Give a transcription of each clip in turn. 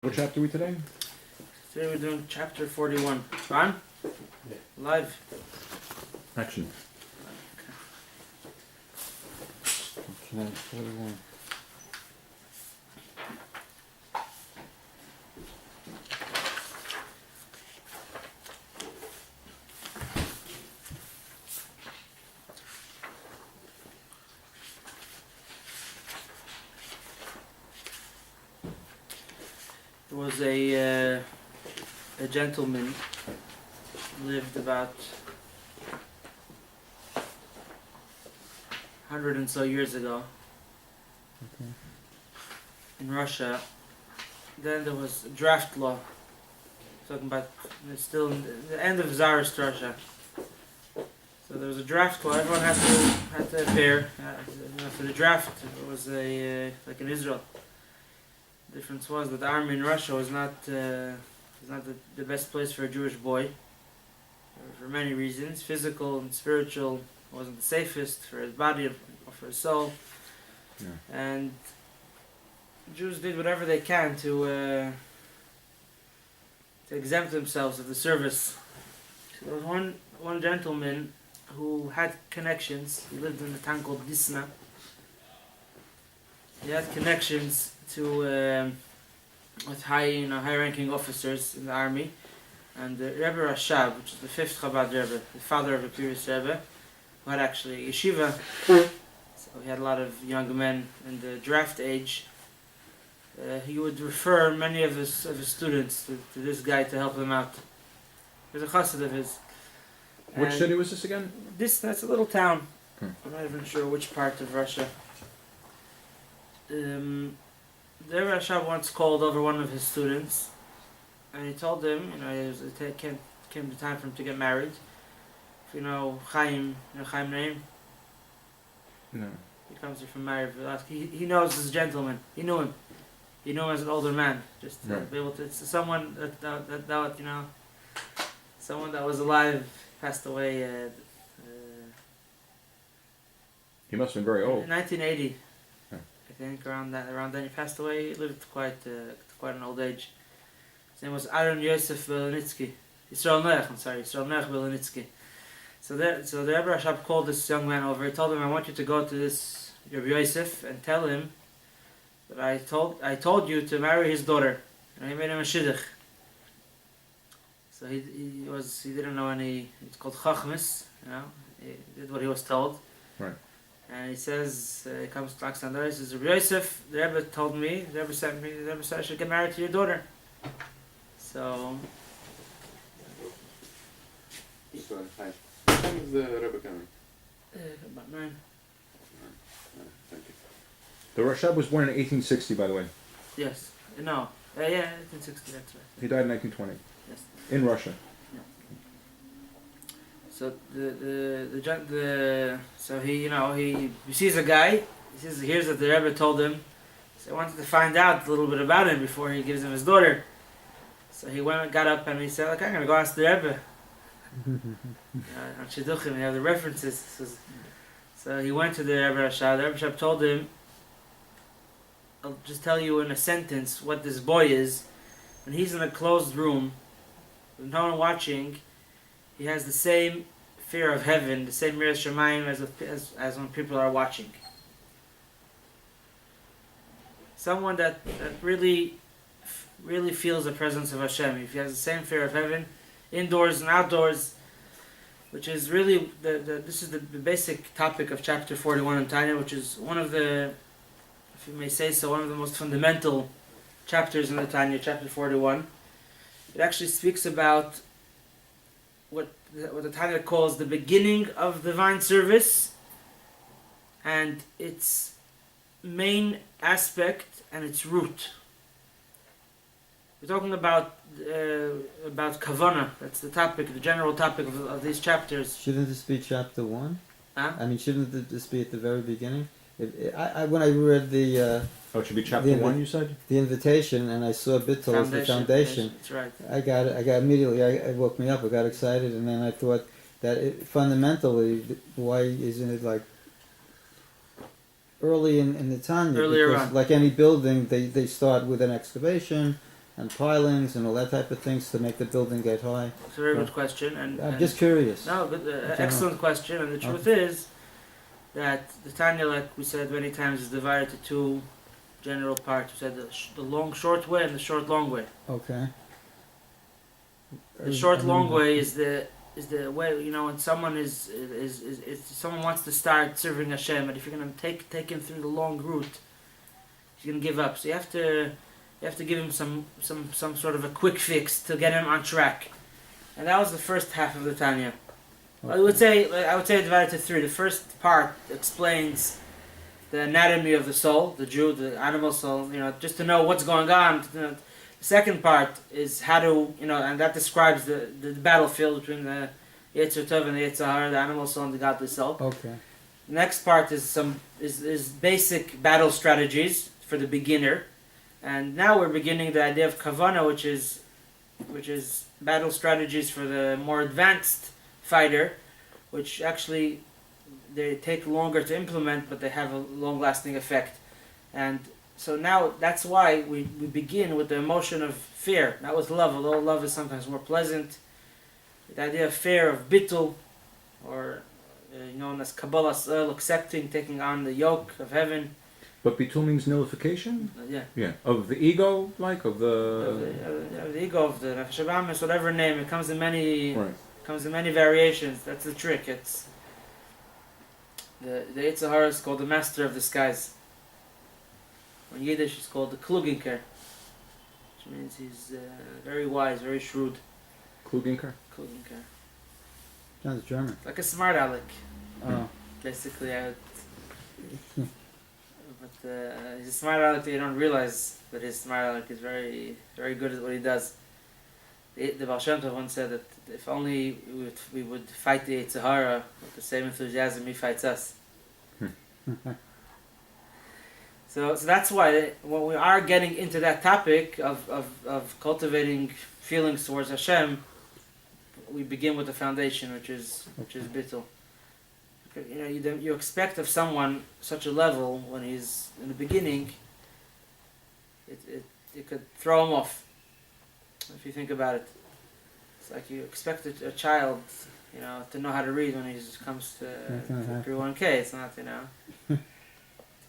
What chapter are we today? Today we're doing chapter 41. On? Yeah. Live. Action. Okay, 41. There was a gentleman lived about 100 and so years ago Okay. in Russia. Then there was a draft law. Talking about it's still in the end of Tsarist Russia. So there was a draft law. Everyone had to appear for the draft. It was like in Israel. The difference was that the army in Russia was not the best place for a Jewish boy for many reasons. Physical and spiritual wasn't the safest for his body or for his soul. Yeah. And Jews did whatever they can to exempt themselves of the service. So there was one gentleman who had connections. He lived in a town called Disna. He had connections to with high-ranking officers in the army, and the Rebbe Rashab, which is the fifth Chabad Rebbe, the father of the previous Rebbe, who had actually yeshiva. So he had a lot of young men in the draft age. He would refer many of his students to this guy to help them out. He was a chassid of his. Which And city was this again? that's a little town. Hmm. I'm not even sure which part of Russia. The Rebbe Rashab once called over one of his students, and he told him, it came the time for him to get married. If you know Chaim name? No. He comes here from married. He knows this gentleman. He knew him. He knew him as an older man. Just to Right. be able to. It's someone that someone that was alive, passed away. He must have been very old. In 1980, Huh. I think around then he passed away. He lived quite an old age. His name was Aaron Yosef Belenitsky. Yisrael Noach Belenitsky. So the Rebbe Rashab called this young man over. He told him, "I want you to go to this Rabbi Yosef and tell him that I told you to marry his daughter." And he made him a shidduch. So he didn't know any. It's called chachmas. He did what he was told. Right. And he says, he comes to Alexander, he says, "Rabbi Yosef, the Rebbe told me, the Rebbe sent me, the Rebbe said I should get married to your daughter." So, So, hi. What time is the Rebbe coming? about 9. Thank you. The Rashab was born in 1860, by the way. Yes. No. Yeah, 1860, that's right. He died in 1920. Yes. In Russia. So so he sees a guy. He says, here's what the Rebbe told him. So I wanted to find out a little bit about him before he gives him his daughter. So he got up and he said, "Okay, I'm gonna go ask the Rebbe." On Shidduchim, you have the references. So he went to the Rebbe Rashab. The Rebbe Rashab told him, "I'll just tell you in a sentence what this boy is. When he's in a closed room, with no one watching, he has the same fear of heaven, the same Yiras Shamayim as when people are watching. Someone that really feels the presence of Hashem. If he has the same fear of heaven, indoors and outdoors, which is really this is the basic topic of chapter 41 in Tanya, which is one of the, if you may say so, one of the most fundamental chapters in the Tanya, chapter 41. It actually speaks about what the Tanya calls the beginning of divine service and its main aspect and its root. We're talking about Kavanah. That's the topic, the general topic of these chapters. Shouldn't this be chapter 1? Huh? I mean, shouldn't this be at the very beginning? When I read the Oh, it should be chapter 1, you said? the invitation and I saw Bittul as the foundation, That's right. I got immediately. It woke me up. I got excited, and then I thought that fundamentally, why isn't it like early in the Tanya? Earlier because on. like any building, they start with an excavation, and pilings and all that type of things to make the building get high? It's a very good question, and I'm just curious. no, good, excellent question. And the truth is that the Tanya, like we said many times, is divided to two general parts. We said the long short way and the short long way. Okay. The short long way is the way, when someone is someone wants to start serving Hashem, but if you're gonna take him through the long route, he's gonna give up. So you have to give him some sort of a quick fix to get him on track. And that was the first half of the Tanya. Okay. I would say divided to three. The first part explains the anatomy of the soul, the Jew, the animal soul, just to know what's going on. The second part is how to, and that describes the battlefield between the Yetzer Tov and the Yetzer Hara, the animal soul and the godly soul. Okay. The next part is basic battle strategies for the beginner, and now we're beginning the idea of Kavana, which is battle strategies for the more advanced fighter, which actually they take longer to implement, but they have a long-lasting effect. And so now that's why we begin with the emotion of fear, not with love, although love is sometimes more pleasant. The idea of fear, of bittul, or known as Kabbalah, accepting, taking on the yoke of heaven. But bitul means nullification? Yeah. Yeah. Of the ego, like? Of the... Of the ego, of the Nefesh HaBahamis, whatever name. It comes in many... Right. Comes in many variations. That's the trick. It's the Yetzer Hara is called the master of disguise. In Yiddish, it's called the Kluginker, which means he's very wise, very shrewd. Kluginker? Kluginker, Sounds German. like a smart aleck, Oh. basically. But he's a smart aleck that you don't realize, but his smart aleck is very, very good at what he does. The Baal Shem Tov once said that if only we would fight the Yetzer Hara with the same enthusiasm he fights us. So that's why when we are getting into that topic of cultivating feelings towards Hashem, we begin with the foundation, which is bittul. You expect of someone such a level when he's in the beginning, it could throw him off. If you think about it, it's like you expect a child, to know how to read when he comes to 3-1K. It's not,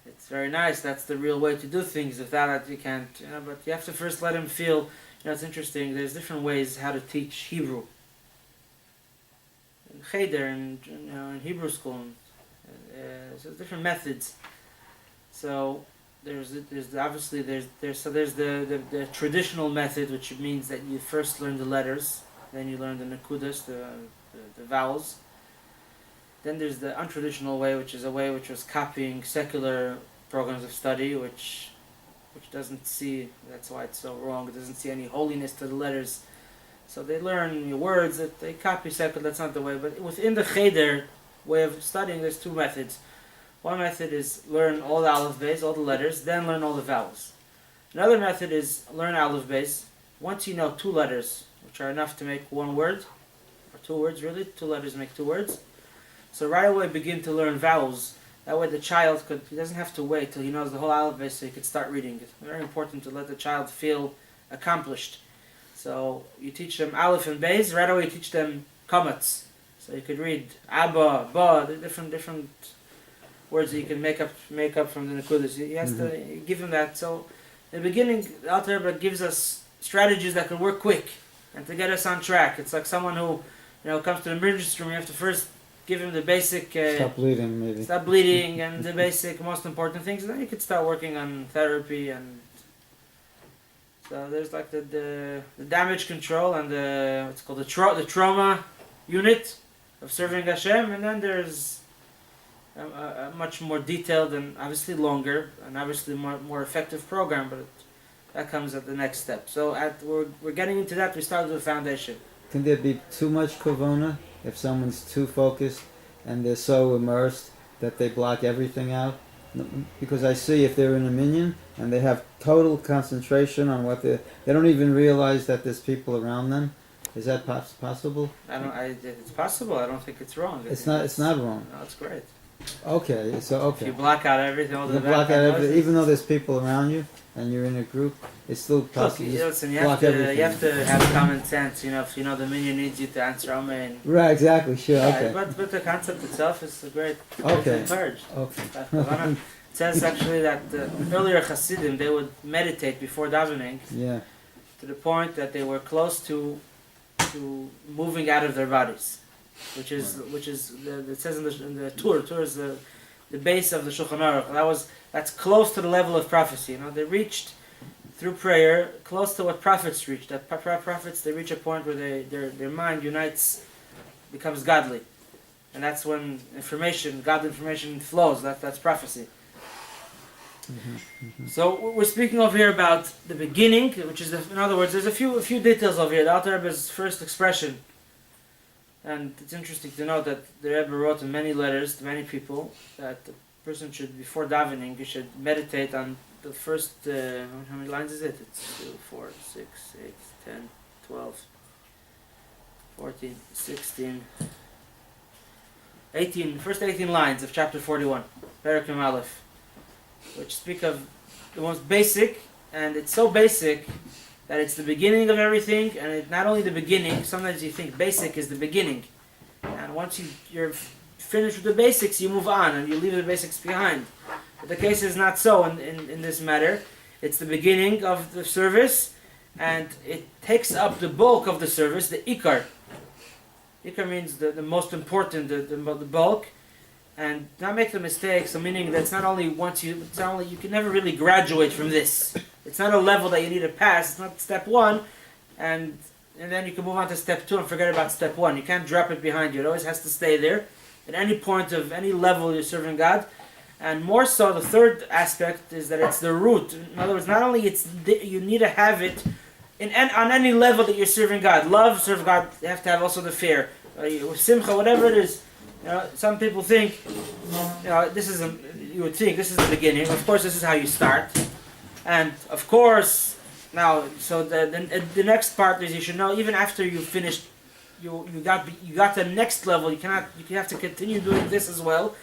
It's very nice. That's the real way to do things. Without that, you can't. But you have to first let him feel. It's interesting. There's different ways how to teach Hebrew. In Cheder and in Hebrew school, so different methods. So there's obviously the traditional method, which means that you first learn the letters, then you learn the nakudas, the vowels. Then there's the untraditional way, which is a way which was copying secular programs of study, which doesn't see, that's why it's so wrong, it doesn't see any holiness to the letters. So they learn words that they copy secular, that's not the way. But within the Cheder way of studying, there's two methods. One method is learn all the Aleph Beis, all the letters, then learn all the vowels. Another method is learn Aleph Beis. Once you know 2 letters, which are enough to make 1 word, or 2 words really, 2 letters make 2 words. So right away begin to learn vowels. That way the child he doesn't have to wait till he knows the whole alphabet so he could start reading. It's very important to let the child feel accomplished. So you teach them Aleph and Beis, right away you teach them Kamatz. So you could read Abba, Ba, the different words that you can make up from the Nakudas. He has to give him that. So in the beginning, the Alter Rebbe gives us strategies that can work quick and to get us on track. It's like someone who comes to the emergency room, you have to first give him the basic... stop bleeding, maybe. Stop bleeding and the basic, most important things. And then you could start working on therapy. And so there's like the damage control and what's called the trauma unit of serving Hashem. And then there's a much more detailed and obviously longer and obviously more effective program. But that comes at the next step. So we're getting into that. We start with the foundation. Can there be too much kavona if someone's too focused and they're so immersed that they block everything out? Because I see if they're in a minyan and they have total concentration on what they don't even realize that there's people around them. Is that possible? It's possible. I don't think it's wrong. It's not wrong. No, it's great. Okay, so If you okay. block out everything, all You the block out background everything, noises. even though there's people around you and you're in a group, it's still Look, possible. you, Just listen, you block have, to, everything. you have to have common sense. You know, if you know the minion needs you to answer Amen. Right, exactly. Sure. Okay. But the concept itself is a great. Okay. It's encouraged. Okay. It says actually that earlier Hasidim, they would meditate before davening Yeah. to the point that they were close to moving out of their bodies, which is it says in the Torah is the base of the Shulchan Aruch. That's close to the level of prophecy. You know, they reached through prayer close to what prophets reached. That prophets, they reach a point where their mind unites, becomes godly, and that's when godly information flows. That's prophecy. So we're speaking over here about the beginning, which is in other words, there's a few details over here. The Alter Rebbe's first expression, and it's interesting to note that the Rebbe wrote in many letters to many people that the person should, before davening, you should meditate on the first. How many lines is it? It's 2, 4, 6, 8, 10, 12, 14, 16, 18. First 18 lines of chapter 41, Parakim Aleph, which speak of the most basic, and it's so basic that it's the beginning of everything, and it's not only the beginning. Sometimes you think basic is the beginning, and once you're finished with the basics, you move on and you leave the basics behind. But the case is not so in this matter. It's the beginning of the service, and it takes up the bulk of the service, the ikar. Ikar means the most important, the bulk. And not make the mistake, so meaning that it's not only you can never really graduate from this. It's not a level that you need to pass. It's not step 1, and then you can move on to step 2 and forget about step 1. You can't drop it behind you. It always has to stay there. At any point of any level you're serving God. And more so, the third aspect is that it's the root. In other words, not only you need to have it on any level that you're serving God. Love, serve God, you have to have also the fear. Simcha, whatever it is. You know, some people think, you would think this is the beginning. Of course, this is how you start. And of course, now, so the next part is you should know, even after you finished, you got to the next level, you have to continue doing this as well.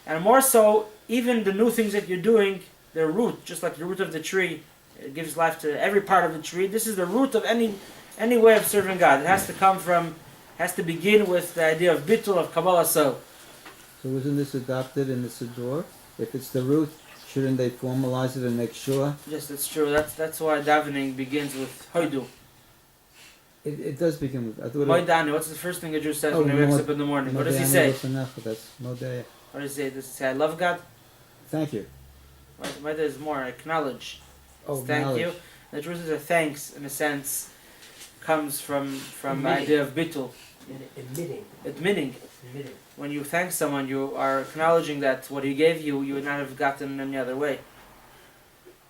And more so, even the new things that you're doing, the root, just like the root of the tree, it gives life to every part of the tree. This is the root of any way of serving God. It has to begin with the idea of bittul, of Kabbalah. So wasn't this adopted in the Siddur? If it's the root, shouldn't they formalize it and make sure? Yes, that's true. That's why davening begins with hoidu. It does begin with. Moidanu. What's the first thing a Jew says when he wakes up in the morning? What does he say? That's Modeh. What does he say? Does he say, I love God? Thank you. Moida is more acknowledge. Oh, Thank knowledge. you. The truth is a thanks, in a sense, comes from the idea of bittul. Admitting. When you thank someone, you are acknowledging that what he gave you, you would not have gotten any other way.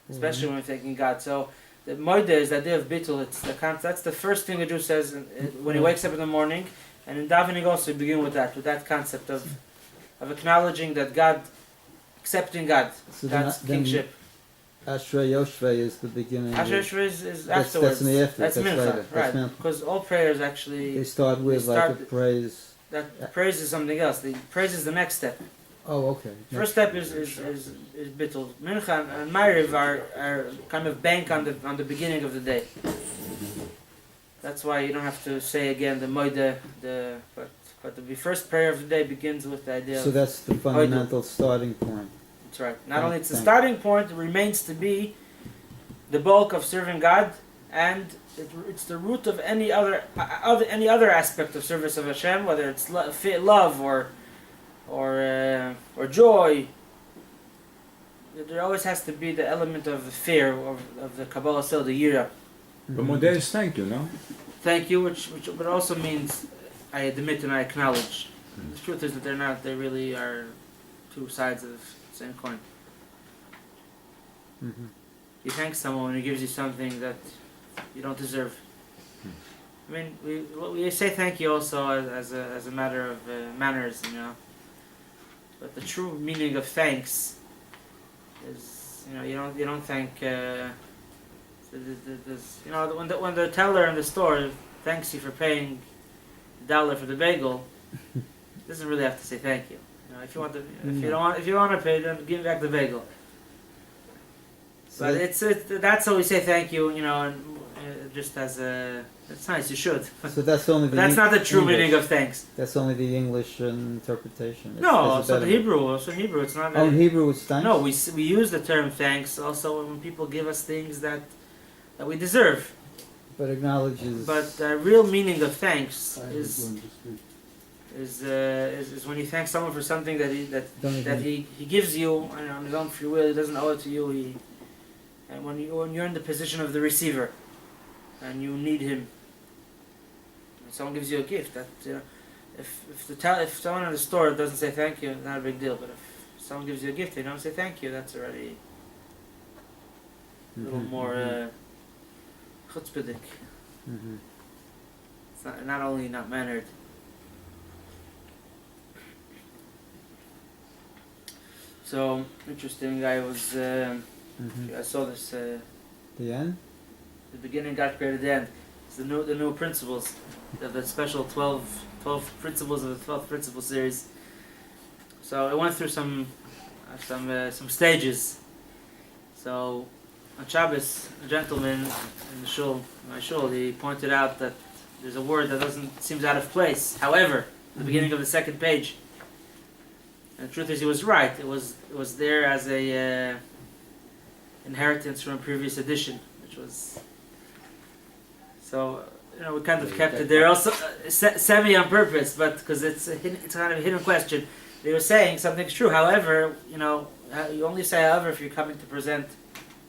Especially when you're thanking God. So the moida is the idea of bittul. That's the first thing a Jew says when he wakes up in the morning, and in davening also you begin with that concept of acknowledging that God, accepting God, So God's kingship. Ashrei Yoshvei is the beginning. Asher Shvei is That's afterwards. in the after. That's mincha, later. right? That's mincha. Because all prayers actually They start with like a praise. that praise is something else. The praise is the next step. Oh, okay. First step is bittul. Mincha and Ma'ariv are kind of bank on the beginning of the day. That's why you don't have to say again the moida, but the first prayer of the day begins with the idea. So that's the fundamental starting point. That's right. Not only it's the starting point, it remains to be the bulk of serving God, and it's the root of any other aspect of service of Hashem, whether it's love or joy. There always has to be the element of the fear of the Kabbalah, so the yira. But Modeh is thank you, no? Thank you, which but also means I admit and I acknowledge. The truth is that they're not. They really are two sides of the same coin. Mm-hmm. You thank someone who gives you something that you don't deserve. I mean, we say thank you also as a matter of manners, you know. But the true meaning of thanks is, you don't thank. When the teller in the store thanks you for paying $1 for the bagel, doesn't really have to say thank you. if you want to, if you don't want to pay, then give back the bagel. So But that- that's how we say thank you, and just as a, it's nice. You should. so that's only the But that's not the true English. meaning of thanks. That's only the English interpretation. No, there's a also the better- Hebrew. Also in Hebrew, it's not. Oh, in Hebrew it's thanks? No, we use the term thanks also when people give us things that we deserve. But acknowledges... But the real meaning of thanks is when you thank someone for something that he gives you on his own free will. He doesn't owe it to you. And when you're in the position of the receiver, and you need him, and someone gives you a gift, that if someone in the store doesn't say thank you, it's not a big deal. But if someone gives you a gift, they don't say thank you. That's already a little more chutzpahdik. Mhm. It's not only not mannered. So interesting. I saw this. The end? The beginning got great at the end. It's the new principles, the special 12 principles of the 12th principle series. So it went through some stages. So on Shabbos, a gentleman in my shul, he pointed out that there's a word that seems out of place. However, the beginning of the second page. And the truth is, he was right. It was there as a inheritance from a previous edition, which was so. We kind of kept it there also semi on purpose, but because it's kind of a hidden question. They were saying something's true. However, you only say however if you're coming to present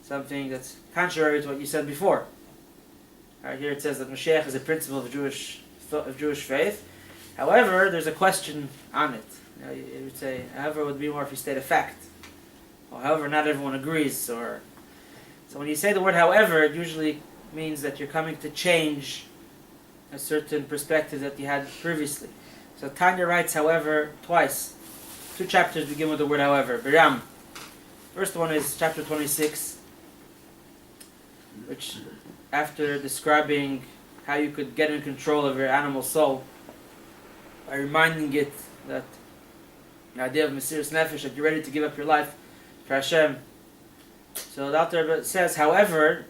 something that's contrary to what you said before. Right, here it says that Mashiach is a principle of Jewish faith. However, there's a question on it. You would say, however, would be more if you state a fact. Or however, not everyone agrees. So when you say the word however, it usually means that you're coming to change a certain perspective that you had previously. So Tanya writes however twice. 2 chapters begin with the word however. Biram. First one is chapter 26, which after describing how you could get in control of your animal soul by reminding it that the idea of Mesiras Nefesh, that you're ready to give up your life for Hashem. So the author says, however,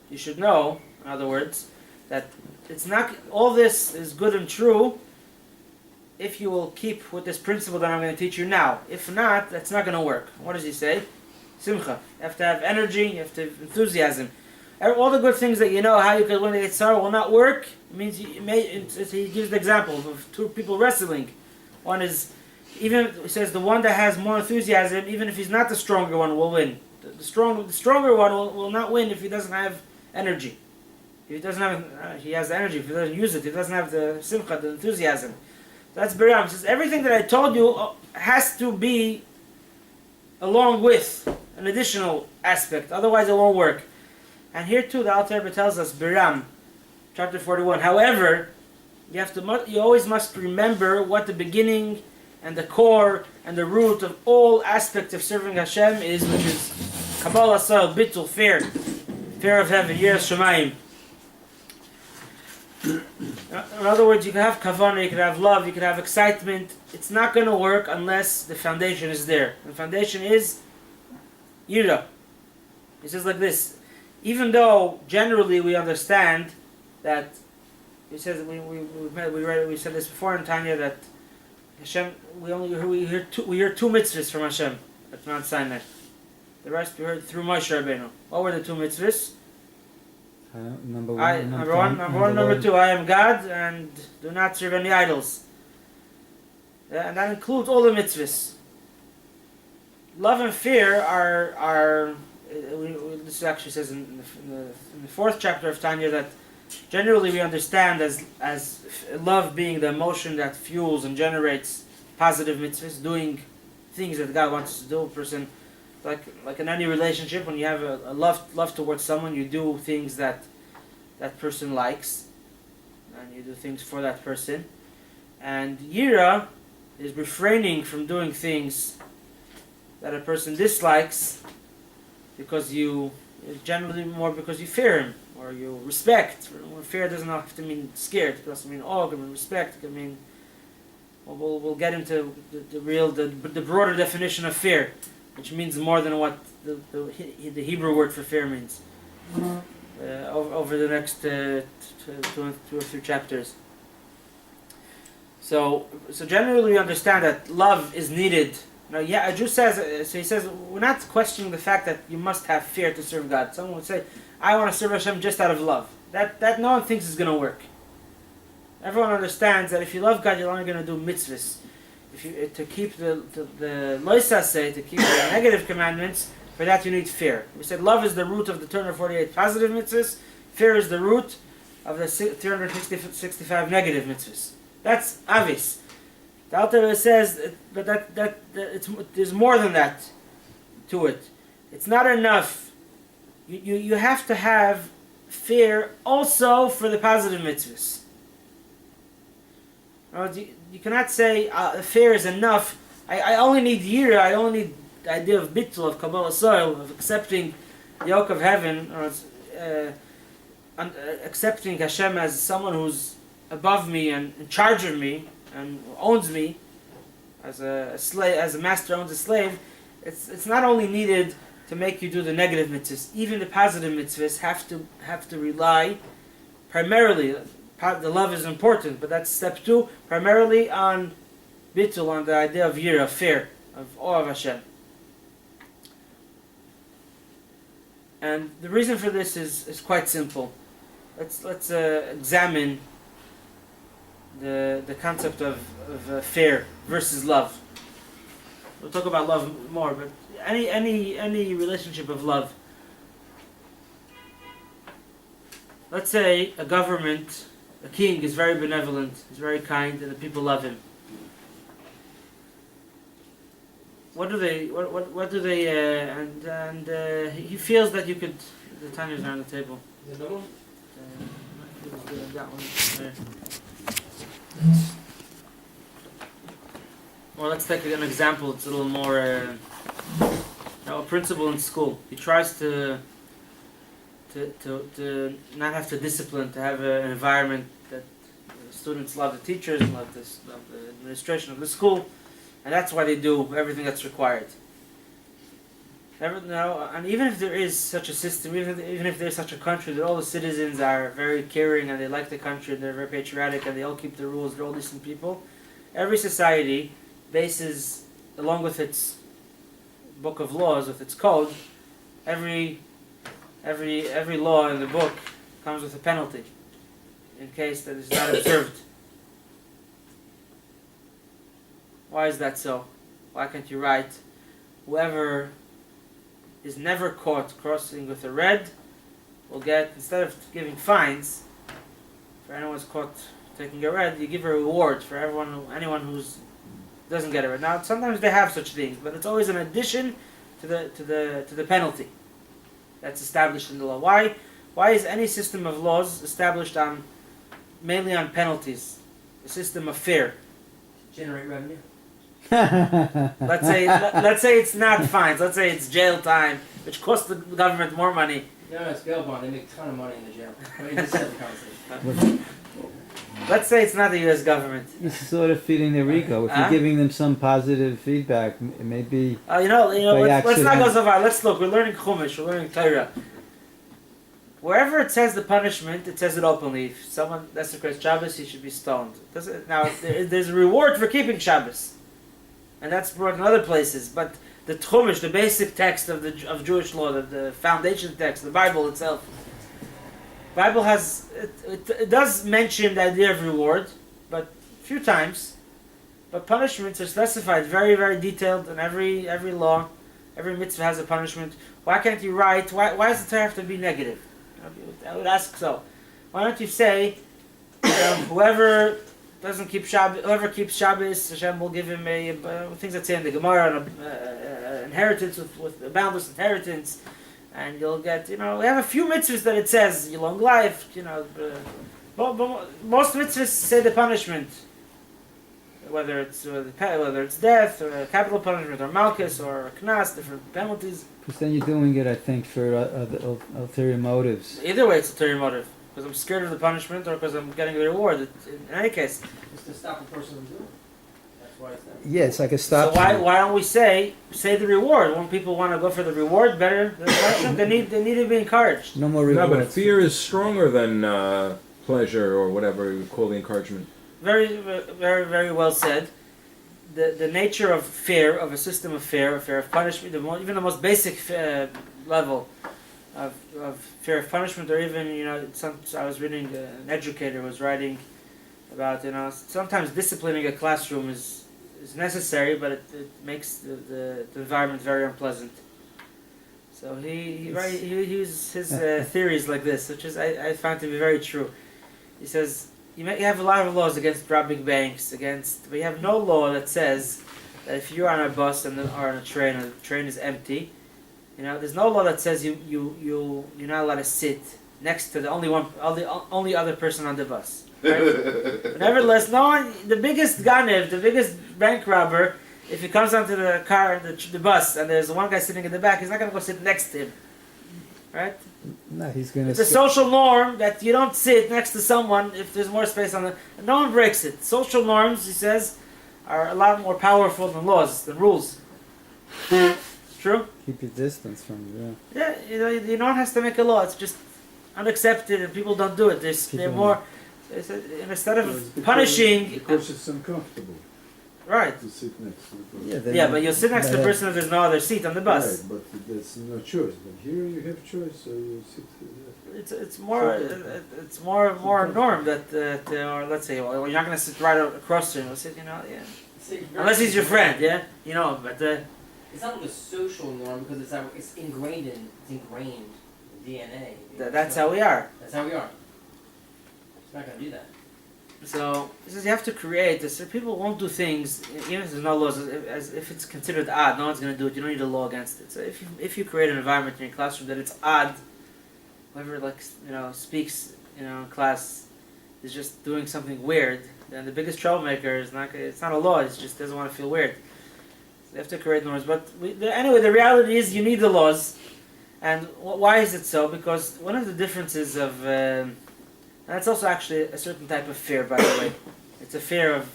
you should know, in other words, that it's not all this is good and true if you will keep with this principle that I'm going to teach you now. If not, that's not going to work. What does he say? Simcha. You have to have energy, you have to have enthusiasm. All the good things that you know, how you can win the Yitzhar will not work. It means he gives the example of 2 people wrestling. One is, he says the one that has more enthusiasm, even if he's not the stronger one, will win. The stronger one will not win if he doesn't have energy. If he doesn't have, he has the energy. If he doesn't use it, he doesn't have the simcha, the enthusiasm. That's Biram. He says everything that I told you has to be along with an additional aspect. Otherwise, it won't work. And here too, the Alter Rebbe tells us, Biram, chapter 41. However, you always must remember what the beginning and the core and the root of all aspects of serving Hashem is, which is Kabbalah Sal, Bittul, fear of heaven, Yiras Shamayim. In other words, you can have kavanah, you can have love, you can have excitement. It's not going to work unless the foundation is there. The foundation is Yira. He says like this. Even though generally we understand that, he says we said this before in Tanya, that Hashem, we hear 2 mitzvahs from Hashem at Mount Sinai. The rest we heard through Moshe Rabbeinu. What were the 2 mitzvahs? Number one. Number 2, I am God, and do not serve any idols. And that includes all the mitzvahs. Love and fear are this actually says in the 4th chapter of Tanya that generally we understand as love being the emotion that fuels and generates positive mitzvahs, doing things that God wants us to do. A person, like in any relationship, when you have a love towards someone, you do things that person likes, and you do things for that person. And Yira is refraining from doing things that a person dislikes because generally more because you fear him or you respect. Fear doesn't have to mean scared. It can also mean awe, it can mean respect, it can mean we'll get into the broader definition of fear, which means more than what the Hebrew word for fear means. Over the next two or three chapters. So generally we understand that love is needed. Now, a Jew says, so he says, we're not questioning the fact that you must have fear to serve God. Someone would say, I want to serve Hashem just out of love. That no one thinks is going to work. Everyone understands that if you love God, you're only going to do mitzvahs. To keep the loisase, to keep the negative commandments, for that you need fear. We said love is the root of the 248 positive mitzvahs. Fear is the root of the 365 negative mitzvahs. That's avis. The Alter Rebbe says, but there's more than that to it. It's not enough. You have to have fear also for the positive mitzvahs. You cannot say fear is enough. I only need yira. I only need the idea of bittul, of Kabbalah soil, of accepting the yoke of heaven, or accepting Hashem as someone who's above me and in charge of me and owns me, as a slave, as a master owns a slave. It's not only needed to make you do the negative mitzvahs. Even the positive mitzvahs have to rely primarily. The love is important, but that's step 2. Primarily on bittul, on the idea of yira, fear, of awe of Hashem. And the reason for this is quite simple. Let's examine the concept of fear versus love. We'll talk about love more, but any relationship of love. Let's say a government, a king is very benevolent, he's very kind, and the people love him. What do they? He feels that you could. The Tanya's are on the table. Is it another one? That one there. Or let's take an example. It's a little more. A principal in school. He tries to not have to discipline, to have an environment that students love the teachers, love the administration of the school. And that's why they do everything that's required. And even if there is such a system, even if there's such a country that all the citizens are very caring and they like the country and they're very patriotic and they all keep the rules, they're all decent people, every society bases, along with its book of laws, with its code, every law in the book comes with a penalty in case that is not observed. Why is that so? Why can't you write, whoever is never caught crossing with a red will get, instead of giving fines for anyone who's caught taking a red, you give a reward for anyone who doesn't get a red. Now sometimes they have such things, but it's always an addition to the penalty that's established in the law. Why is any system of laws established mainly on penalties? A system of fear. Generate revenue. Let's say it's not fines. Let's say it's jail time, which costs the government more money. No, it's bail bond. They make a ton of money in the jail. I mean, this is the conversation. Let's say it's not the U.S. government. You're sort of feeding their ego. If you're giving them some positive feedback, it may be. Let's not go so far. Let's look. We're learning Chumash. We're learning Torah. Wherever it says the punishment, it says it openly. If someone desecrates Shabbos, he should be stoned. Now, there's a reward for keeping Shabbos. And that's brought in other places, but the Chumash, the basic text of Jewish law, the foundation text, the Bible itself, Bible has it does mention the idea of reward, but a few times. But punishments are specified, very very detailed, and every law, every mitzvah has a punishment. Why can't you write? Why does the Torah have to be negative? I would ask so. Why don't you say whoever keeps Shabbos, Hashem will give him things that say in the Gemara, inheritance with a boundless inheritance, and you'll get, we have a few mitzvahs that it says, long life, but most mitzvahs say the punishment, whether it's death, or capital punishment, or malchus, or knas, different penalties. Because then you're doing it, I think, for ulterior motives. Either way, it's ulterior motive. Because I'm scared of the punishment or because I'm getting the reward. In any case. It's to stop the person from doing it. twice now. Yeah, it's like a So stop. why sign. don't we say the reward? When people want to go for the reward better than punishment, they need to be encouraged. No more No, rewards. but fear is stronger than pleasure or whatever you call the encouragement. Very well said. The nature of fear, of a system of fear of punishment, even the most basic level of fear of punishment, or even I was reading an educator was writing about sometimes disciplining a classroom is necessary, but it makes the environment very unpleasant. So he uses his theories like this, which is I find to be very true. He says you have a lot of laws against robbing banks, but you have no law that says that if you're on a bus or on a train and the train is empty, there's no law that says you're not allowed to sit next to the only other person on the bus. Right? But nevertheless, the biggest ganev, the biggest bank robber, if he comes onto the car, the bus, and there's one guy sitting in the back, he's not going to go sit next to him. Right? No, he's gonna. It's a social norm that you don't sit next to someone if there's more space on the. No one breaks it. Social norms, he says, are a lot more powerful than laws, than rules. True? Keep your distance from him. Yeah, no one has to make a law. It's just unaccepted, and people don't do it. They're more. Instead of punishing. Because it's uncomfortable Right. to sit next to the person. Yeah. Yeah, but you'll sit next to the person if there's no other seat on the bus. Right, but there's no choice. But here you have choice, so you sit there. It's more norm that or let's say well, you're not gonna sit right across from him. You'll sit yeah. See, Unless he's your friend, yeah, but It's not like a social norm because it's ingrained in DNA. that's how we are. That's how we are. It's not gonna do that. So he says you have to create this. So people won't do things even if there's no laws. As if it's considered odd, no one's gonna do it. You don't need a law against it. So if you create an environment in your classroom that it's odd, whoever speaks in class is just doing something weird, then the biggest troublemaker is not. It's not a law. It just doesn't want to feel weird. So they have to create norms. But anyway, the reality is you need the laws. And why is it so? Because one of the differences of and that's also actually a certain type of fear, by the way. It's a fear of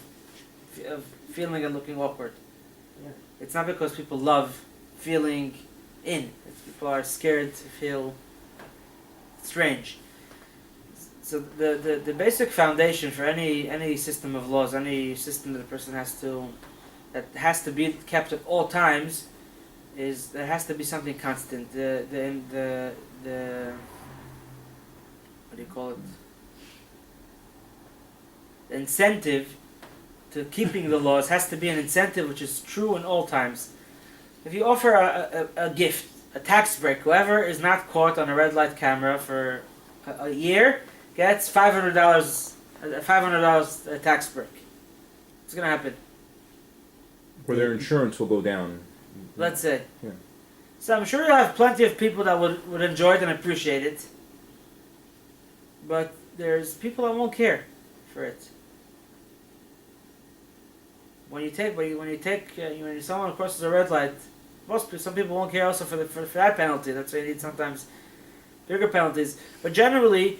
feeling and looking awkward. Yeah. It's not because people love feeling in. People are scared to feel strange. So the basic foundation for any system of laws, any system that a person has to be kept at all times, is there has to be something constant. The what do you call it? The incentive to keeping the laws has to be an incentive which is true in all times. If you offer a gift, a tax break, whoever is not caught on a red light camera for a year gets $500 tax break. It's gonna happen. Where their insurance will go down. Let's say. Yeah. So I'm sure you'll have plenty of people that would enjoy it and appreciate it. But there's people that won't care for it. When someone crosses a red light, some people won't care also for that penalty. That's why you need sometimes bigger penalties. But generally,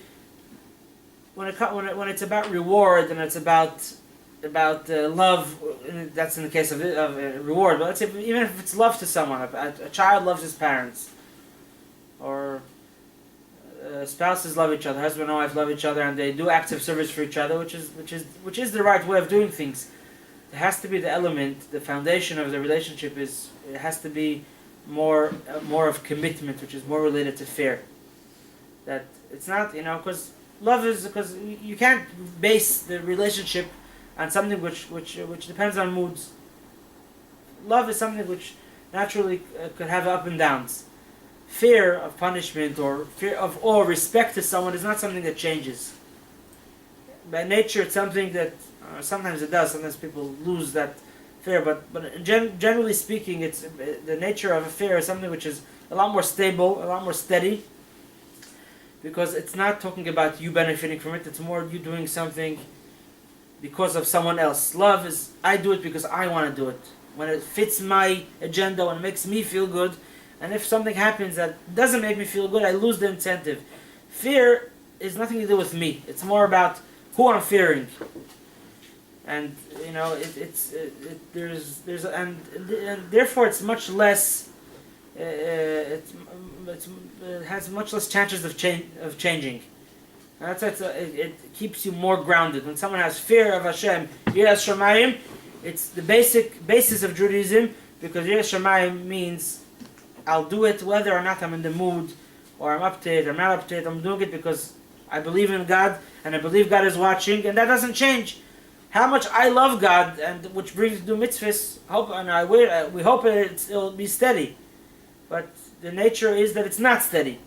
when it's about reward and it's about love, that's in the case of reward. But let's say even if it's love to someone, a child loves his parents, or spouses love each other, husband and wife love each other, and they do acts of service for each other, which is the right way of doing things. It has to be the element, the foundation of the relationship it has to be more of commitment, which is more related to fear. That it's not because love is because you can't base the relationship on something which depends on moods. Love is something which naturally could have up and downs. Fear of punishment or fear of or respect to someone is not something that changes. By nature, it's something that sometimes it does. Sometimes people lose that fear, but generally speaking, it's the nature of a fear is something which is a lot more stable, a lot more steady. Because it's not talking about you benefiting from it. It's more you doing something because of someone else. Love is I do it because I want to do it. When it fits my agenda, when it makes me feel good. And if something happens that doesn't make me feel good, I lose the incentive. Fear is nothing to do with me. It's more about who I'm fearing. and and therefore it's much less. It has much less chances of changing. And that's why it keeps you more grounded. When someone has fear of Hashem, Yiras Shamayim, it's the basic basis of Judaism, because Yiras Shamayim means I'll do it whether or not I'm in the mood, or I'm up to it, or I'm not up to it. I'm doing it because I believe in God, and I believe God is watching, and that doesn't change. How much I love God, and which brings to do mitzvahs, we hope it'll be steady. But the nature is that it's not steady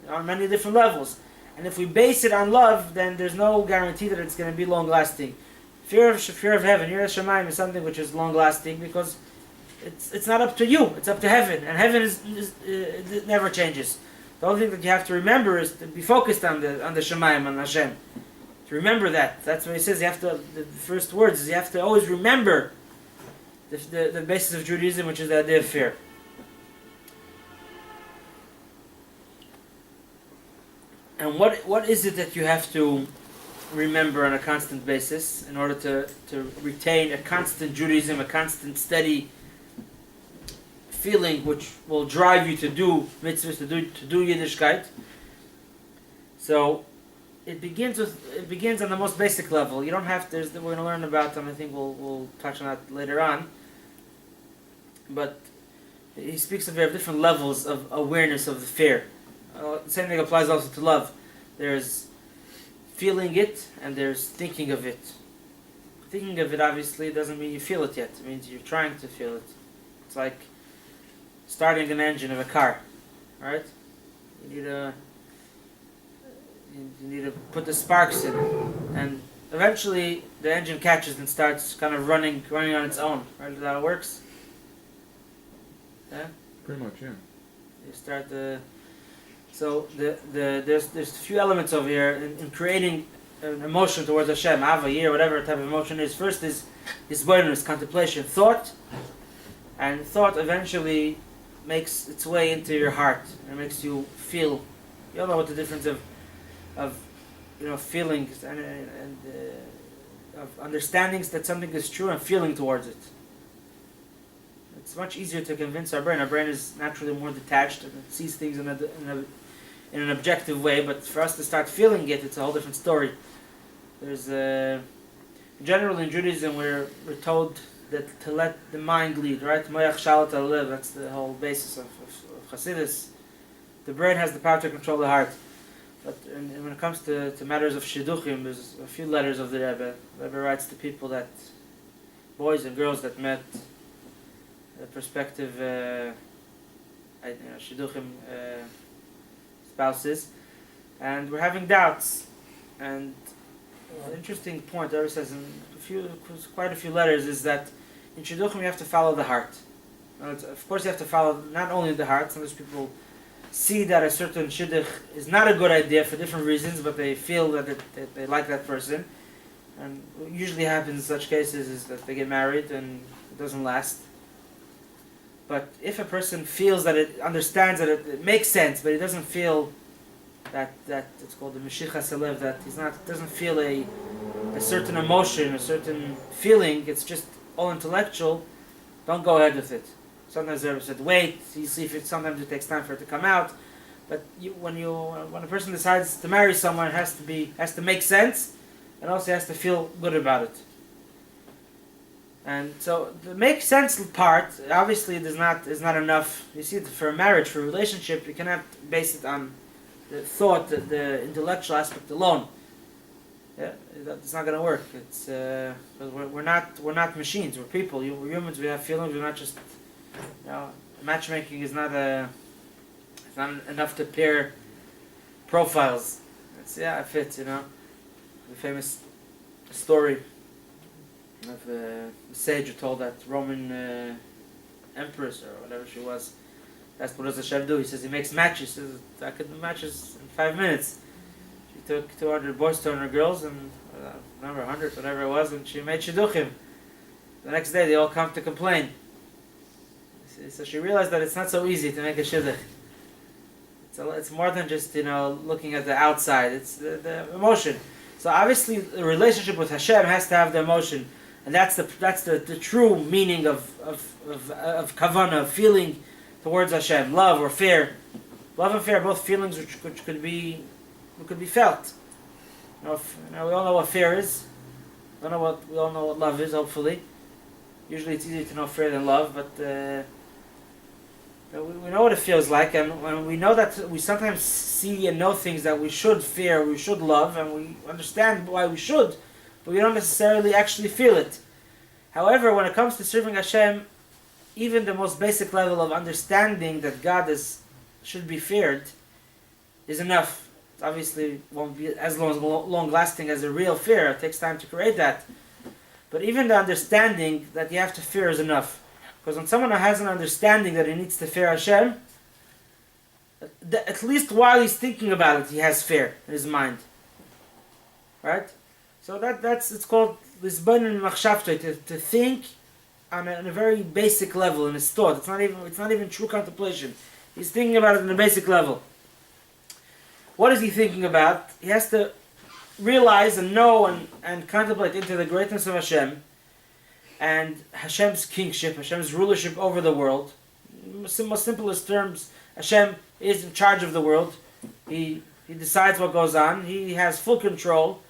on many different levels. And if we base it on love, then there's no guarantee that it's going to be long-lasting. Fear of heaven, Yiras Shamayim, is something which is long-lasting because it's not up to you, it's up to heaven. And heaven it never changes. The only thing that you have to remember is to be focused on the Shamayim, on Hashem. To remember that. That's what he says. You have to. The first words is you have to always remember the basis of Judaism, which is the idea of fear. And what is it that you have to remember on a constant basis in order to retain a constant Judaism, a constant steady feeling which will drive you to do mitzvahs, to do Yiddishkeit? So it begins on the most basic level. You don't have to. We're going to learn about them. I think we'll touch on that later on. But he speaks of different levels of awareness of the fear. The same thing applies also to love. There's feeling it and there's thinking of it. Thinking of it obviously doesn't mean you feel it yet. It means you're trying to feel it. It's like starting an engine of a car, right? You need to put the sparks in, and eventually the engine catches and starts kind of running on its own. Right? Is that how it works? Yeah. Pretty much, yeah. You start there's a few elements over here in creating an emotion towards Hashem, Ava, Yir, whatever type of emotion is. First is hisbonenus, contemplation, thought, and thought eventually makes its way into your heart and makes you feel. You all know what the difference of feelings and of understandings that something is true and feeling towards it. It's much easier to convince our brain. Our brain is naturally more detached and it sees things in an objective way. But for us to start feeling it, it's a whole different story. There's generally in Judaism we're told that to let the mind lead, right? Moyach shalat alev. That's the whole basis of Hasidus. The brain has the power to control the heart. But when it comes to matters of shidduchim, there's a few letters of the Rebbe. The Rebbe writes to people boys and girls that met prospective shidduchim spouses, and we're having doubts. And an interesting point the Rebbe says in quite a few letters is that in shidduchim you have to follow the heart. Of course, you have to follow not only the heart. Sometimes people see that a certain shidduch is not a good idea for different reasons, but they feel that they like that person. And what usually happens in such cases is that they get married and it doesn't last. But if a person feels that understands that it makes sense, but he doesn't feel that it's called the Meshichas Halev, that doesn't feel a certain emotion, a certain feeling, it's just all intellectual, don't go ahead with it. Sometimes they said wait, you see if sometimes it takes time for it to come out. But when a person decides to marry someone, it has to make sense, and also has to feel good about it. And so the make sense part obviously is not enough. You see, for a marriage, for a relationship, you cannot base it on the thought, the intellectual aspect alone. Yeah, it's not going to work. It's we're not machines. We're people. We're humans. We have feelings. We're not just matchmaking is not it's not enough to pair profiles. It fits. The famous story of a sage who told that Roman empress or whatever she was, asked what does Hashem do? He says he makes matches. He says I could do matches in 5 minutes. She took 200 boys, 200 girls, and number 100, whatever it was, and she made shidduchim. The next day they all come to complain. So she realized that it's not so easy to make a shidduch. It's more than just looking at the outside. It's the emotion. So obviously, the relationship with Hashem has to have the emotion, and that's the true meaning of kavanah, of feeling towards Hashem, love or fear. Love and fear are both feelings which could be felt. We all know what fear is. We all know what love is. Hopefully, usually it's easier to know fear than love, but we know what it feels like, and we know that we sometimes see and know things that we should fear, we should love, and we understand why we should, but we don't necessarily actually feel it. However, when it comes to serving Hashem, even the most basic level of understanding that God should be feared is enough. It obviously won't be as long-lasting as a real fear. It takes time to create that. But even the understanding that you have to fear is enough. Because when someone has an understanding that he needs to fear Hashem, at least while he's thinking about it, he has fear in his mind. Right? So it's called lisbanin machshavtoi, to think on a very basic level in his thought. It's not even true contemplation. He's thinking about it on a basic level. What is he thinking about? He has to realize and know and contemplate into the greatness of Hashem and Hashem's kingship, Hashem's rulership over the world. In most simplest terms, Hashem is in charge of the world. He decides what goes on. He has full control.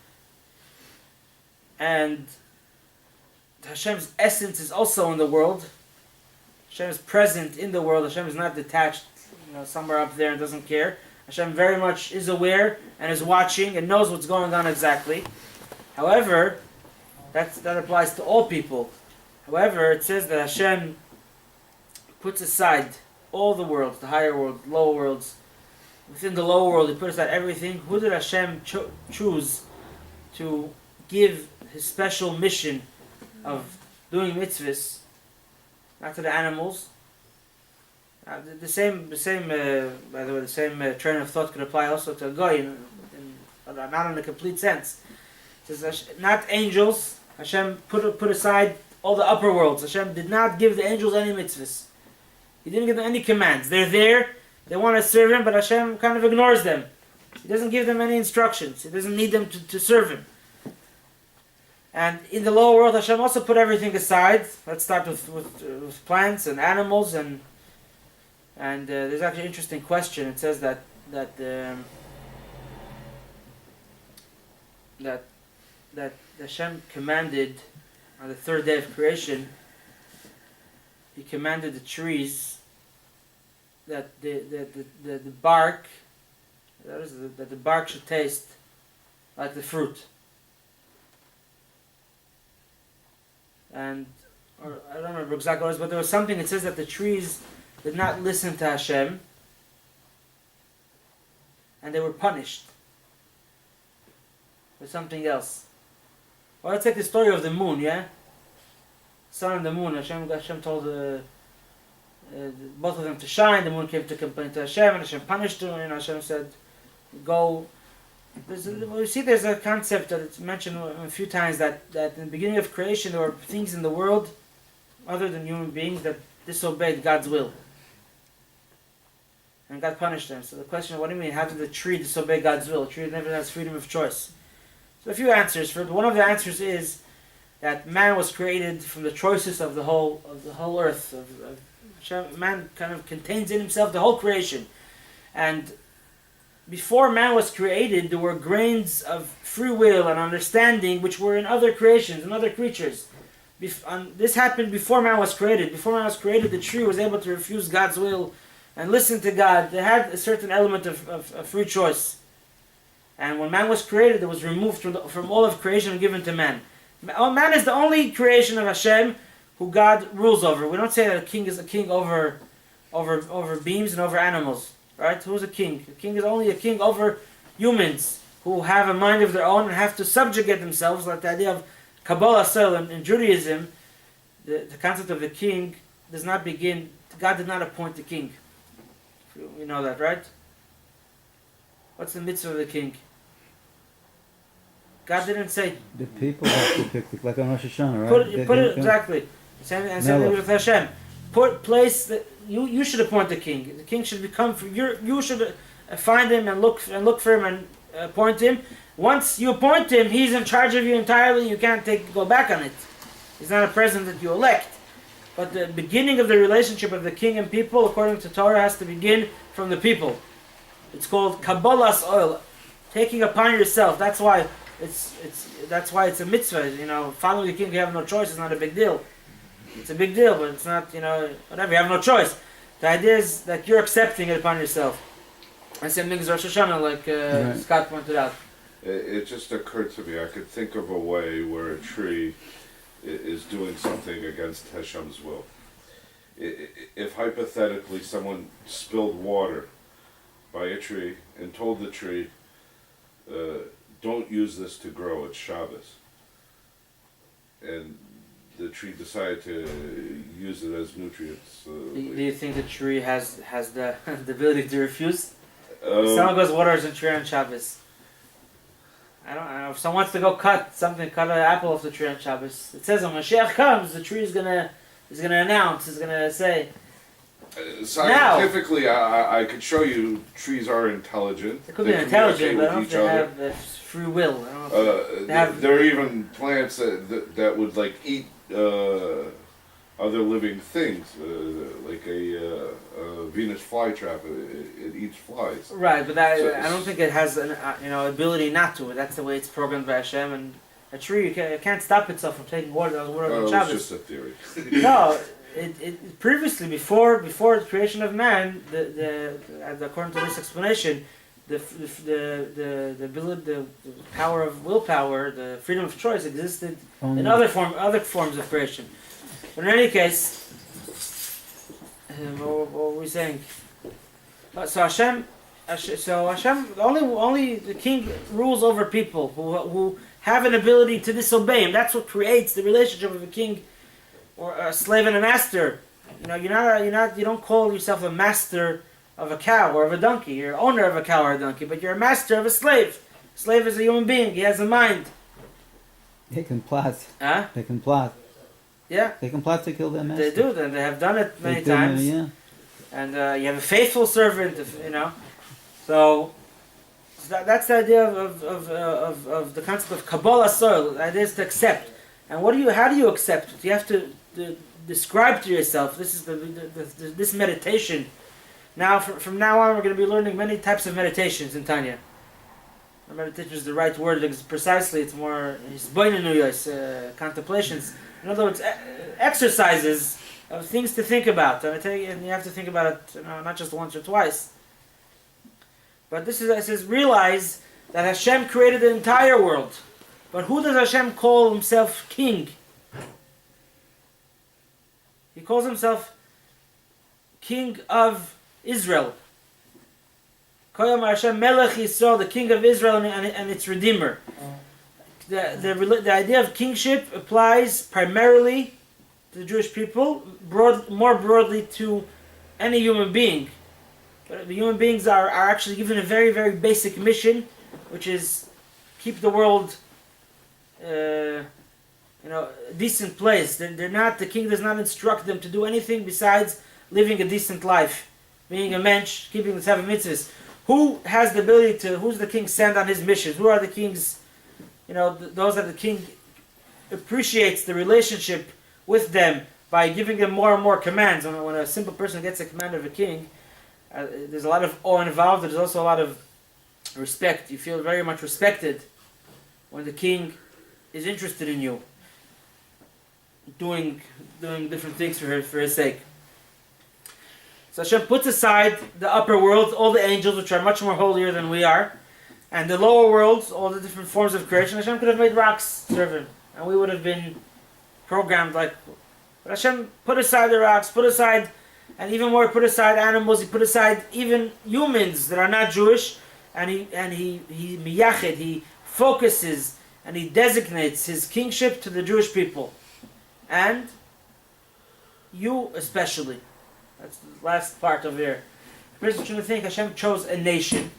And Hashem's essence is also in the world. Hashem is present in the world. Hashem is not detached, somewhere up there and doesn't care. Hashem very much is aware and is watching and knows what's going on exactly. However, that applies to all people. However, it says that Hashem puts aside all the worlds, the higher world, lower worlds. Within the lower world, He put aside everything. Who did Hashem choose to give His special mission of doing mitzvahs? Not to the animals. The same train of thought could apply also to a goy, not in a complete sense. It says not angels. Hashem put aside all the upper worlds. Hashem did not give the angels any mitzvahs. He didn't give them any commands. They're there. They want to serve Him, but Hashem kind of ignores them. He doesn't give them any instructions. He doesn't need them to serve Him. And in the lower world, Hashem also put everything aside. Let's start with plants and animals, and there's actually an interesting question. It says that Hashem commanded on the third day of creation. He commanded the trees that the bark that the bark should taste like the fruit. And I don't remember exactly what it was, but there was something. It says that the trees did not listen to Hashem, and they were punished with something else. Well, let's take the story of the moon, yeah? Sun and the moon. Hashem told both of them to shine. The moon came to complain to Hashem, and Hashem punished them. And Hashem said, "Go." There's a concept that it's mentioned a few times that in the beginning of creation there were things in the world other than human beings that disobeyed God's will. And God punished them. So the question, what do you mean? How did the tree disobey God's will? The tree never has freedom of choice. So a few answers. One of the answers is that man was created from the choicest of the whole earth. Man kind of contains in himself the whole creation. And before man was created, there were grains of free will and understanding which were in other creations and other creatures. This happened before man was created. Before man was created, the tree was able to refuse God's will and listen to God. They had a certain element of free choice. And when man was created, it was removed from all of creation and given to man. Man is the only creation of Hashem who God rules over. We don't say that a king is a king over beings and over animals. Right? Who's a king? A king is only a king over humans who have a mind of their own and have to subjugate themselves, like the idea of Kabbalah in Judaism. The concept of the king does not begin. God did not appoint the king. You know that, right? What's the mitzvah of the king? God didn't say. The people have to pick, like on Rosh Hashanah, right? Put it exactly. Same with Hashem. You should appoint the king. The king should become. You should find him and look for him and appoint him. Once you appoint him, he's in charge of you entirely. You can't go back on it. He's not a president that you elect. But the beginning of the relationship of the king and people, according to Torah, has to begin from the people. It's called Kabbalas oil, taking upon yourself. That's why it's a mitzvah. You know, following the king, you have no choice. It's not a big deal. It's a big deal, but it's not. You know, whatever. You have no choice. The idea is that you're accepting it upon yourself. And same thing as Rosh Hashanah, like Right. Scott pointed out. It just occurred to me, I could think of a way where a tree is doing something against Hashem's will. If hypothetically someone spilled water by a tree and told the tree, don't use this to grow, it's Shabbos. And the tree decided to use it as nutrients. Do you think the tree has the the ability to refuse? If someone goes waters a tree on Shabbos. I don't know. If someone wants to go cut an apple off the tree on Shabbos, it says when Mashiach comes, the tree is gonna announce, is gonna say. Scientifically, I could show you trees are intelligent. It could They be intelligent, communicate but I don't with think each they other. have free will. I don't know. They have- There are even plants that would like eat other living things, like a Venus flytrap. It eats flies. Right, but So- I don't think it has an ability not to. That's the way it's programmed by Hashem. And a tree, it can't stop itself from taking water on It was Shabbos. just a theory. No, it previously before the creation of man, according to this explanation, the ability, the power of willpower, the freedom of choice existed in other forms of creation. But in any case, what were we saying? So Hashem, only the king rules over people who have an ability to disobey him. That's what creates the relationship of a king or a slave and a master. You know, you don't call yourself a master of a cow or of a donkey. You're owner of a cow or a donkey, but you're a master of a slave. Slave is a human being. He has a mind. They can plot. Huh? They can plot. Yeah. They can plot to kill their master. They do. They have done it many They do, times. yeah. And you have a faithful servant, you know. So that's the idea of the concept of Kabbalah soil. The idea is to accept. And how do you accept it? You have to describe to yourself. This is this meditation. Now, from now on, we're going to be learning many types of meditations in Tanya. Meditation is the right word because precisely it's more contemplations. In other words, exercises of things to think about, and you have to think about it, not just once or twice. But it says, realize that Hashem created the entire world. But who does Hashem call himself king? He calls himself king of Israel. Koyam Hashem Melech Yisrael, the king of Israel and its redeemer. The idea of kingship applies primarily to the Jewish people, more broadly to any human being. But the human beings are actually given a very, very basic mission, which is keep the world a decent place. The king does not instruct them to do anything besides living a decent life, being a mensch, keeping the seven mitzvahs. Who has the ability who's the king sent on his missions? Who are the kings, those that the king appreciates the relationship with them by giving them more and more commands. When a simple person gets a command of a king, there's a lot of awe involved, there's also a lot of respect. You feel very much respected when the king is interested in you, doing different things for his sake. So Hashem puts aside the upper world, all the angels, which are much more holier than we are, and the lower worlds, all the different forms of creation. Hashem could have made rocks serve him, and we would have been programmed like. But Hashem put aside the rocks, and even more, put aside animals. He put aside even humans that are not Jewish, and he miyached, he focuses and he designates his kingship to the Jewish people, and you especially. That's the last part of here. The person should think Hashem chose a nation,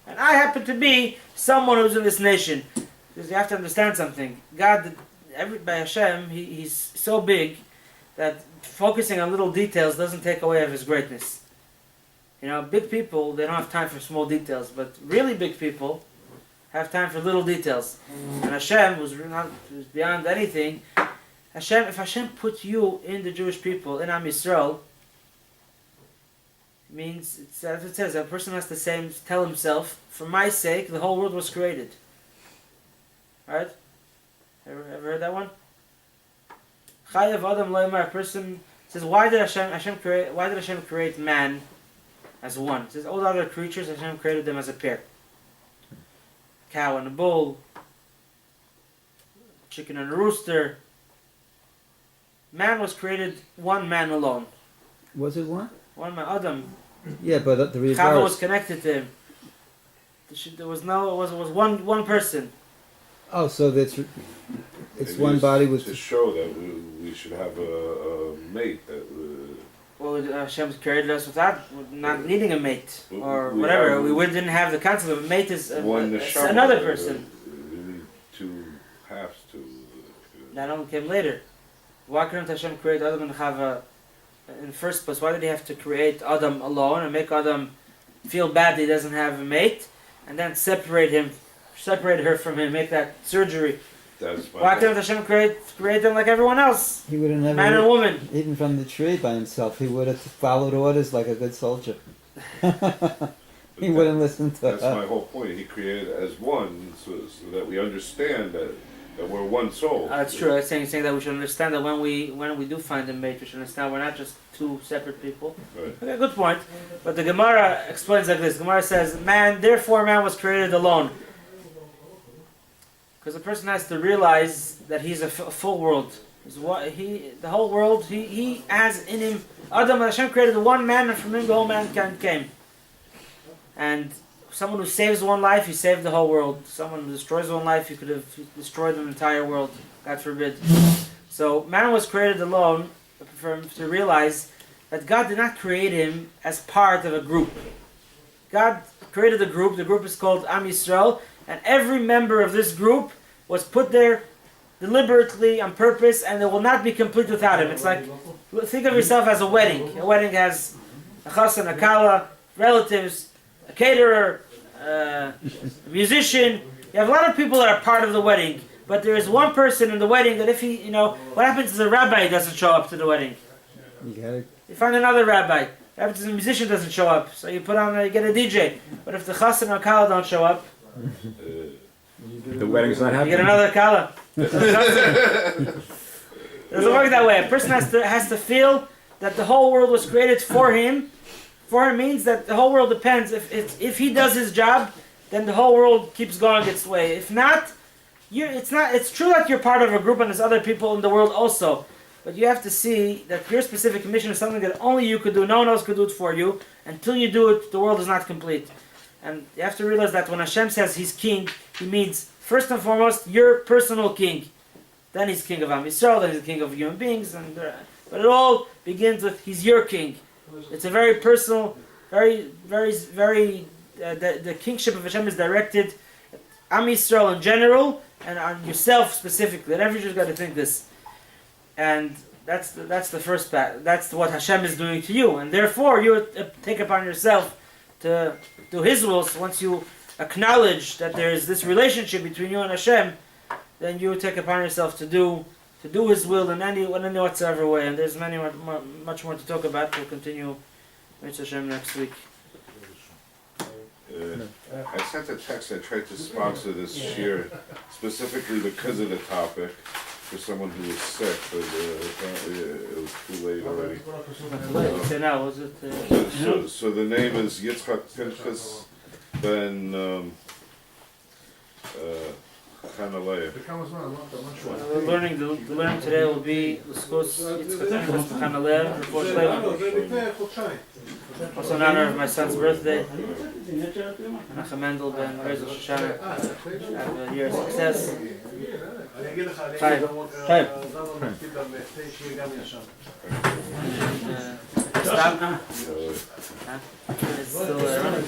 and I happen to be someone who's in this nation. Because you have to understand something. God, by Hashem, He's so big that focusing on little details doesn't take away of His greatness. Big people, they don't have time for small details, but really big people, have time for little details. And Hashem was beyond anything. If Hashem put you in the Jewish people, in Am Yisrael, it means, as it says, a person has to tell himself, for my sake, the whole world was created. Right? Ever heard that one? Chayav Adam Loimar, a person says, why did Hashem create man as one? It says all the other creatures, Hashem created them as a pair. Cow and a bull, chicken and a rooster. Man was created one man alone. Was it one? One man, Adam. Yeah, but the reverse. Chava was connected to him. There was no. It was one person. Oh, so it's It one is body with. to show that we should have a mate that. Well, Hashem created us without not needing a mate or We whatever. have- We didn't have the concept of a mate is One it's neshama, another person. We need two halves to. That only came later. Why couldn't Hashem create Adam and Chava in the first place? Why did He have to create Adam alone and make Adam feel bad that he doesn't have a mate, and then separate her from him, make that surgery? That's my Why couldn't Hashem create them like everyone else, He would have never man and woman? eaten from the tree by himself. He would have followed orders like a good soldier. He wouldn't listen to That's my whole point. He created as one, so that we understand that we're one soul. That's true. I'm saying that we should understand that when we do find a mate, we should understand we're not just two separate people. Right. Okay, good point. But the Gemara explains like this. Gemara says, therefore man was created alone. Because a person has to realize that he's a full world. The whole world, he has in him. Adam, Hashem created one man, and from him the whole mankind came. And someone who saves one life, he saved the whole world. Someone who destroys one life, he could have destroyed an entire world. God forbid. So man was created alone for him to realize that God did not create him as part of a group. God created a group. The group is called Am Yisrael, and every member of this group was put there deliberately on purpose, and it will not be complete without him. It's like, think of yourself as a wedding. A wedding has a chas and a kala, relatives, a caterer, a musician. You have a lot of people that are part of the wedding, but there is one person in the wedding that if he, what happens if the rabbi doesn't show up to the wedding? You find another rabbi. What happens if the musician doesn't show up? So you you get a DJ. But if the chas and a kala don't show up, The wedding's not you happening. get another kala. It doesn't work that way. A person has to feel that the whole world was created for him. For him means that the whole world depends. If he does his job, then the whole world keeps going its way. If not, it's true that you're part of a group and there's other people in the world also. But you have to see that your specific mission is something that only you could do. No one else could do it for you. Until you do it, the world is not complete. And you have to realize that when Hashem says He's king, He means first and foremost your personal king. Then He's king of Am Yisrael. Then He's the king of human beings. But it all begins with He's your king. It's a very personal, very, very, very. The kingship of Hashem is directed at Am Yisrael in general and on yourself specifically. And everyone's got to think this. And that's the first part. That's what Hashem is doing to you, and therefore you take upon yourself to do His will. So once you acknowledge that there is this relationship between you and Hashem, then you take upon yourself to do His will in any whatsoever way. And there's much more to talk about. We'll continue with Hashem next week. I sent a text. I tried to sponsor this year specifically because of the topic for someone who was sick, but apparently it was too late already. So now, was it? So the name is Yitzchak Pinchas Ben Chanaleah. The learning today will be L'skos Yitzchak Pinchas B'Chanaleh, Refuah Shlema. Also in honor of my son's birthday, Menachem Mendel Ben Reza Shoshana. Have a year of success. Stop now. It's still running.